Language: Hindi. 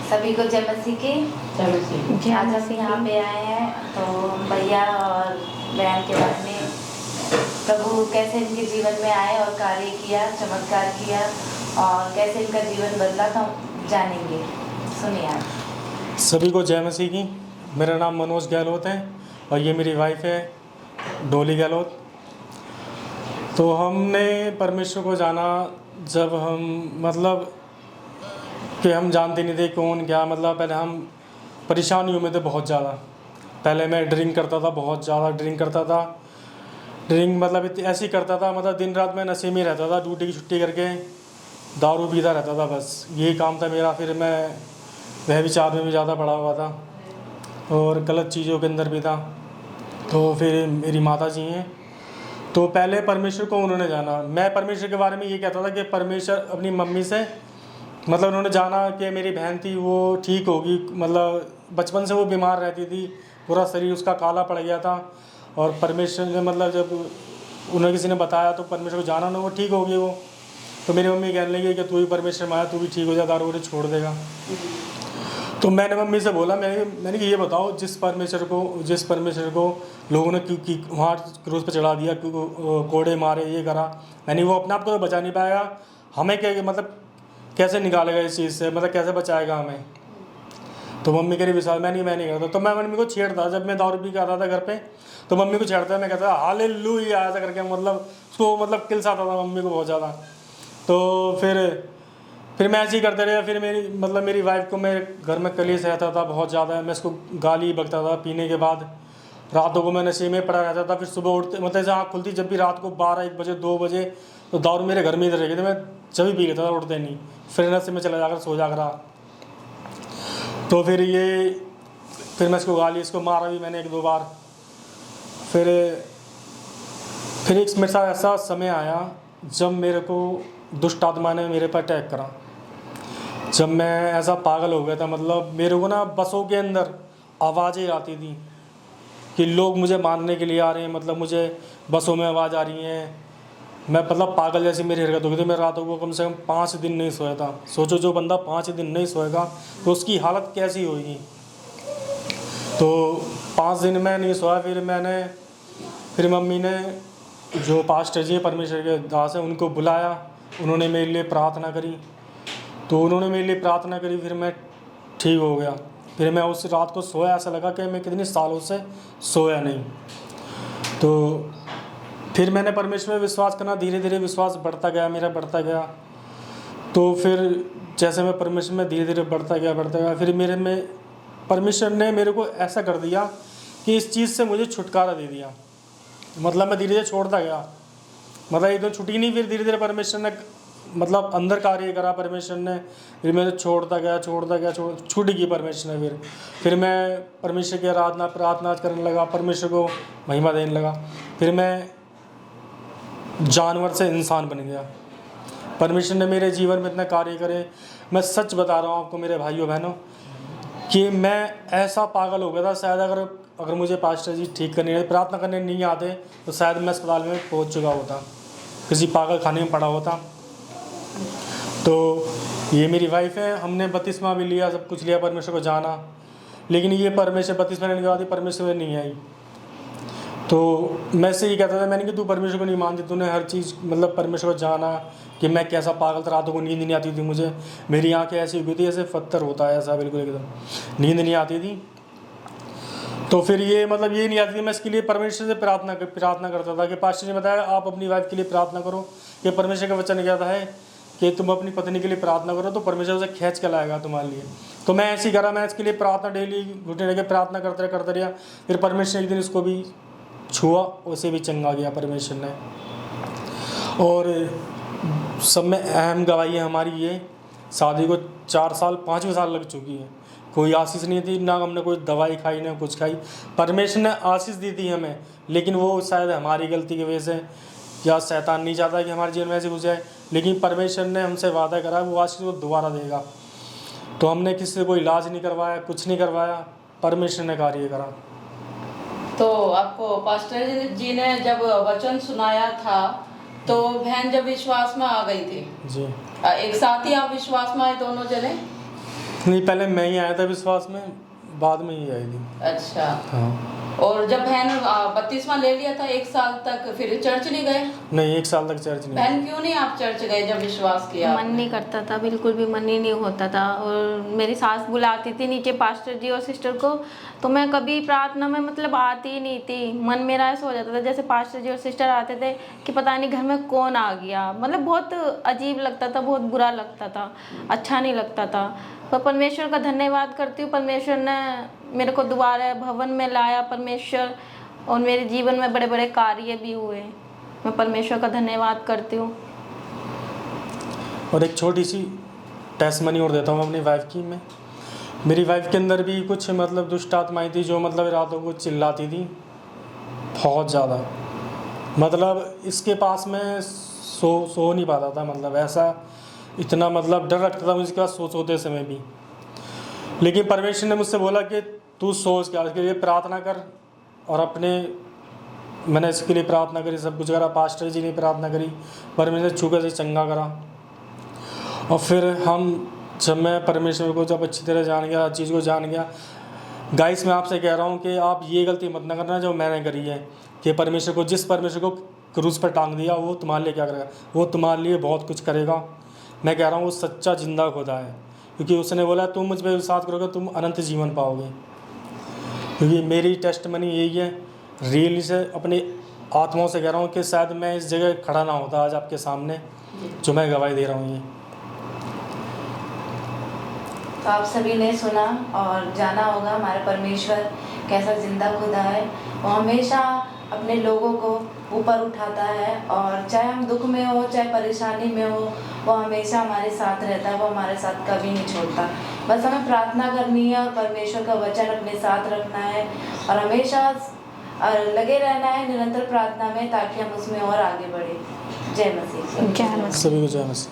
सभी को जय मसीह की। आज हम यहाँ पे आए हैं तो भैया और बहन के बारे में प्रभु कैसे इनके जीवन में आए और कार्य किया, चमत्कार किया और कैसे इनका जीवन बदला तो जानेंगे। सुनिए आप। सभी को जय मसीह की। मेरा नाम मनोज गहलोत है और ये मेरी वाइफ है डोली गहलोत। तो हमने परमेश्वर को जाना जब हम कि हम जानते नहीं थे कौन क्या, पहले हम परेशानियों में थे बहुत ज़्यादा। पहले मैं ड्रिंक करता था, बहुत ज़्यादा ड्रिंक करता था। ड्रिंक ऐसे ही करता था, दिन रात मैं नशे में रहता था। ड्यूटी की छुट्टी करके दारू पीता रहता था, बस यही काम था मेरा। फिर मैं वह विचार में भी ज़्यादा पड़ा हुआ था और गलत चीज़ों के अंदर भी था। तो फिर मेरी माता जी हैं, तो पहले परमेश्वर को उन्होंने जाना। मैं परमेश्वर के बारे में ये कहता था कि परमेश्वर अपनी मम्मी से उन्होंने जाना कि मेरी बहन थी वो ठीक होगी। बचपन से वो बीमार रहती थी, पूरा शरीर उसका काला पड़ गया था। और परमेश्वर ने जब उन्हें किसी ने बताया तो परमेश्वर को जाना ना, वो ठीक होगी वो। तो मेरी मम्मी कहने लगी कि तू भी परमेश्वर में आया, तू भी ठीक हो जा, दारू वारू छोड़ देगा। तो मैंने मम्मी से बोला, मैंने कि ये बताओ जिस परमेश्वर को लोगों ने क्यों वहाँ क्रूस पर चढ़ा दिया, क्यों कोड़े मारे, ये करा, वो अपने आप को तो बचा नहीं पाएगा, हमें क्या कैसे निकालेगा इस चीज़ से, कैसे बचाएगा हमें। तो मम्मी कह रही विश्वास मैं नहीं करता। तो मैं मम्मी को छेड़ता, जब मैं दारू पी के आता था घर पे तो मम्मी को छेड़ता, मैं कहता हालेलुया ऐसा करके, उसको किल्स आता था मम्मी को बहुत ज़्यादा। तो फिर मैं ऐसे ही करते रहा। फिर मेरी वाइफ को मैं घर में कलेश रहता था बहुत ज़्यादा। मैं उसको गाली बकता था पीने के बाद। रातों को मैं नशे में पड़ा रहता था। फिर सुबह उठते जैसे आँख खुलती जब भी रात को 12-1 बजे 2 बजे, तो दारू मेरे घर में इधर रह गई थी। मैं जब भी पी लेता था, उठते नहीं, फिर नशे में चला जाकर सो जाकर। तो फिर मैं इसको गाली, इसको मारा भी मैंने 1-2 बार। फिर एक मेरे साथ ऐसा समय आया जब मेरे को दुष्ट आत्मा ने मेरे पर अटैक करा। जब मैं ऐसा पागल हो गया था, मेरे को ना बसों के अंदर आवाज़ें आती थी कि लोग मुझे मारने के लिए आ रहे हैं। मुझे बसों में आवाज़ आ रही है। मैं पागल जैसी मेरी हरकत हो गई थी। मैं रातों को कम से कम 5 दिन नहीं सोया था। सोचो जो बंदा 5 दिन नहीं सोएगा तो उसकी हालत कैसी होगी। तो 5 दिन मैं नहीं सोया। फिर मम्मी ने, जो पास्टर जी परमेश्वर के दास हैं, उनको बुलाया। उन्होंने मेरे लिए प्रार्थना करी। फिर मैं ठीक हो गया। फिर मैं उस रात को सोया, ऐसा लगा कि मैं कितने सालों से सोया नहीं। तो फिर मैंने परमेश्वर में विश्वास करना, धीरे धीरे विश्वास बढ़ता गया, मेरा बढ़ता गया। तो फिर जैसे मैं परमेश्वर में धीरे धीरे बढ़ता गया, फिर मेरे में परमेश्वर ने मेरे को ऐसा कर दिया कि इस चीज़ से मुझे छुटकारा दे दिया। मैं धीरे धीरे छोड़ता गया, एकदम छुटी नहीं। फिर धीरे धीरे परमेश्वर ने अंदर कार्य करा परमेश्वर ने। फिर मैं छोड़ता गया, छूट गई परमेश्वर ने। फिर मैं परमेश्वर की प्रार्थना करने लगा, परमेश्वर को महिमा देने लगा। फिर मैं जानवर से इंसान बन गया। परमेश्वर ने मेरे जीवन में इतना कार्य करे। मैं सच बता रहा हूँ आपको मेरे भाइयों बहनों कि मैं ऐसा पागल हो गया था। शायद अगर मुझे पास्टर जी ठीक करने, प्रार्थना करने नहीं आते तो शायद मैं अस्पताल में पहुँच चुका होता, किसी पागल खाने में पड़ा होता। तो ये मेरी वाइफ है। हमने बपतिस्मा भी लिया, सब कुछ लिया, परमेश्वर को जाना। लेकिन ये परमेश्वर बपतिस्मा लेने के बाद परमेश्वर में नहीं आई। तो मैं से ये कहता था, मैंने कि तू परमेश्वर को नहीं मानती, तूने हर चीज़ परमेश्वर को जाना कि मैं कैसा पागल था। रातों को नींद नहीं आती थी मुझे, मेरी आंखें ऐसी हुई थी ऐसे पत्थर होता है, ऐसा बिल्कुल एकदम नींद नहीं आती थी। तो फिर ये नहीं आती थी। मैं इसके लिए परमेश्वर से प्रार्थना करता था कि पास्टर जी बताया आप अपनी वाइफ के लिए प्रार्थना करो कि परमेश्वर का वचन कहता है कि तुम अपनी पत्नी के लिए प्रार्थना करो तो परमेश्वर उसे खींच के लाएगा तुम्हारे लिए। तो मैं ऐसे ही करा, मैं इसके लिए प्रार्थना डेली घुटने लगे प्रार्थना करते रहा। फिर परमेश्वर एक दिन इसको भी छुआ, उसे भी चंगा गया परमेश्वर ने। और सब में अहम गवाही हमारी ये, शादी को 5वें साल लग चुकी है। कोई आशीष नहीं थी, ना हमने कोई दवाई खाई ना कुछ खाई। परमेश्वर ने आशीष दी थी हमें, लेकिन वो शायद हमारी गलती की वजह से, या शैतान नहीं चाहता कि हमारे जीवन में ऐसे घुस जाए। लेकिन परमेश्वर ने हमसे वादा करा वो आशीष वो दोबारा देगा। तो हमने किसी से कोई इलाज नहीं करवाया, कुछ नहीं करवाया, परमेश्वर ने कार्य करा। तो आपको पास्टर जी ने जब वचन सुनाया था तो बहन जब विश्वास में आ गई थी जी, एक साथ ही आप विश्वास में आए दोनों जने? नहीं, पहले मैं ही आया था विश्वास में, बाद में ही आई थी। अच्छा, हाँ। और जब बहन 32वां ले लिया था 1 साल तक, फिर चर्च नहीं गए? नहीं, 1 साल तक चर्च नहीं। बहन क्यों नहीं आप चर्च गए जब विश्वास किया मन आपने? नहीं करता था, बिल्कुल भी मन ही नहीं होता था। और मेरी सास बुलाती थी नीचे पास्टर जी और सिस्टर को, तो मैं कभी प्रार्थना में मतलब आती ही नहीं थी। मन मेरा ऐसा हो जाता था जैसे पास्टर जी और सिस्टर आते थे कि पता नहीं घर में कौन आ गया, मतलब बहुत अजीब लगता था, बहुत बुरा लगता था, अच्छा नहीं लगता था। पर परमेश्वर का धन्यवाद करती हूँ, परमेश्वर ने मेरे को दोबारा भवन में लाया परमेश्वर, और मेरे जीवन में बड़े बड़े कार्य भी हुए। मैं परमेश्वर का धन्यवाद करती हूँ। और एक छोटी सी टेस्टमनी और देता हूँ अपनी वाइफ की। मैं, मेरी वाइफ के अंदर भी कुछ मतलब दुष्ट आत्माएं थी जो मतलब रातों को चिल्लाती थी बहुत ज़्यादा। मतलब इसके पास में सो नहीं पाता था, मतलब ऐसा इतना मतलब डर लगता था मुझे पास सोते समय भी। लेकिन परमेश्वर ने मुझसे बोला कि तू सोच क्या, इसके लिए प्रार्थना कर। और मैंने इसके लिए प्रार्थना करी, सब कुछ करा, पास्टर जी ने प्रार्थना करी, परमेश्वर छूकर से चंगा करा। और फिर जब मैं परमेश्वर को जब अच्छी तरह जान गया, हर चीज़ को जान गया, गाइस मैं आपसे कह रहा हूँ कि आप ये गलती मत ना करना जो मैंने करी है, कि जिस परमेश्वर को क्रूस पर टांग दिया वो तुम्हारे लिए क्या करेगा, वो तुम्हारे लिए बहुत कुछ करेगा। मैं कह रहा हूँ वो सच्चा जिंदा खुदा है, क्योंकि उसने बोला तुम मुझ पर विश्वास करोगे तुम अनंत जीवन पाओगे। क्योंकि मेरी टेस्टमनी यही है, रियली से अपनी आत्माओं से कह रहा हूँ कि शायद मैं इस जगह खड़ा ना होता आज आपके सामने जो मैं गवाही दे रहा हूँ ये। तो आप सभी ने सुना और जाना होगा हमारा परमेश्वर कैसा जिंदा खुदा है। वो हमेशा अपने लोगों को ऊपर उठाता है, और चाहे हम दुख में हो चाहे परेशानी में हो, वो हमेशा हमारे साथ रहता है, वो हमारे साथ कभी नहीं छोड़ता। बस हमें प्रार्थना करनी है और परमेश्वर का वचन अपने साथ रखना है, और हमेशा लगे रहना है निरंतर प्रार्थना में, ताकि हम उसमें और आगे बढ़े। जय मसीह। जय मसीह। सभी को जय मसीह।